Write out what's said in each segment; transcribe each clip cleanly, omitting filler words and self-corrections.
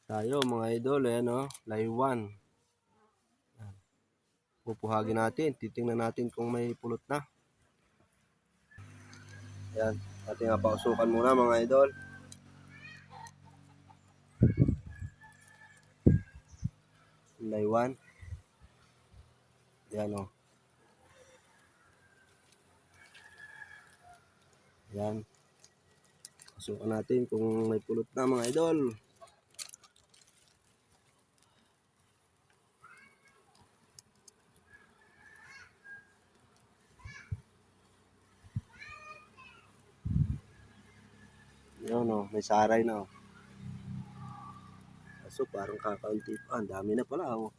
Tayo mga idol, ayan o, laywan. Pupuhagin natin, titingnan natin kung may pulot na. Ayan, ating pausukan muna mga idol. Laywan. Ayan o. Ayan. Pasukan natin kung may pulot na mga idol. Ayan o, may saray na o. So parang kakaunti pa. Ang dami na pala o.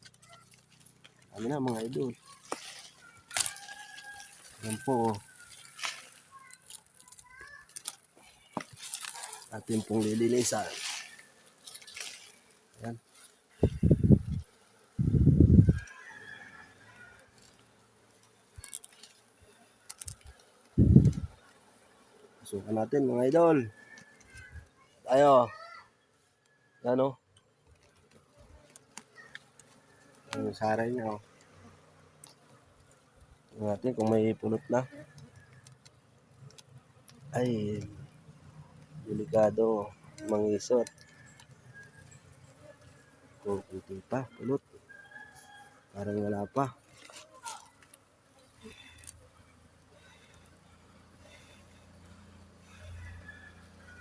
Dami na mga idol. Ayan po o. Atin pong lilinisan. Ayan. Pasukan natin mga idol. Tayo. Ayan o. Yung saray niya o. Tingnan natin kung may pulot na. Ay, delikado mangisot. Kung kunti pa, pulot. Parang wala pa.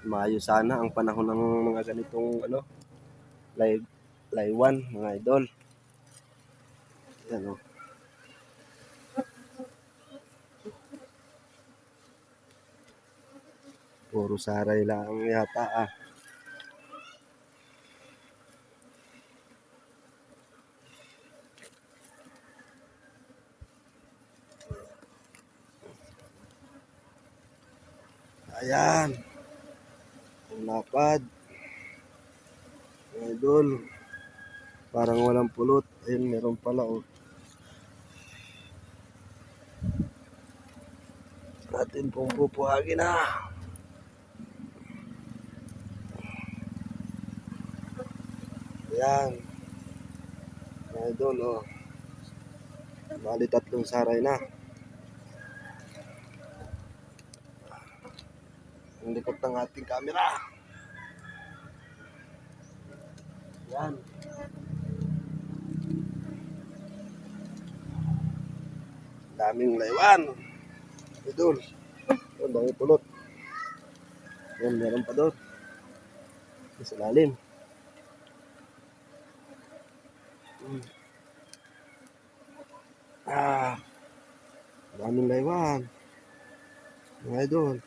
Maayos sana ang panahon ng mga ganitong laywan mga idol. Yan o. Puro saray lang yata ah. Ayan. Ang lapad. Mga idol. Parang walang pulot. Ayun, meron pala o. Natin pong pupuhagin na. Ayan. Mga idol o. Bali 3 saray na. Ang likot ng ating camera. Ayan. Daming laywan. Idol. Ang dami pulot. Ayan, meron pa doon. Sa lalim. Daming laywan. Mga idol.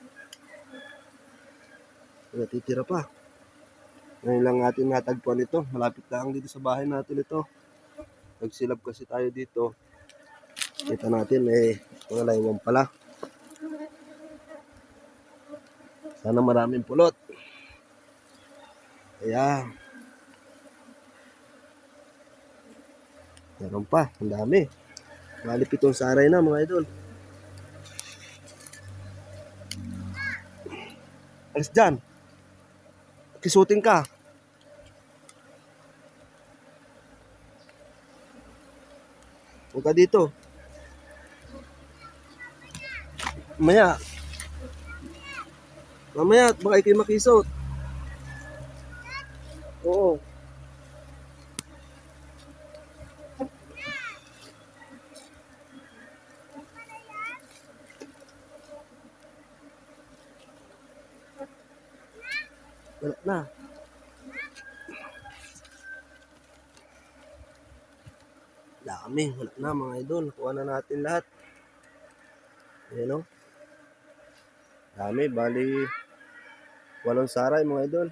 Natitira pa. Ngayon lang natin natagpuan ito. Malapit lang dito sa bahay natin ito. Nagsilab kasi tayo dito. Kita natin mga laywan pala. Sana maraming pulot. Ayan. Meron pa. Ang dami. Bali 7 saray na mga idol. Alis dyan. Kisuting ka. Huwag ka dito. Mamaya, baka ikay makisot. Oo. Wala na. Dami. Wala na mga idol. Kuha na natin lahat. Ayan o. Dami. Bali 8 saray mga idol.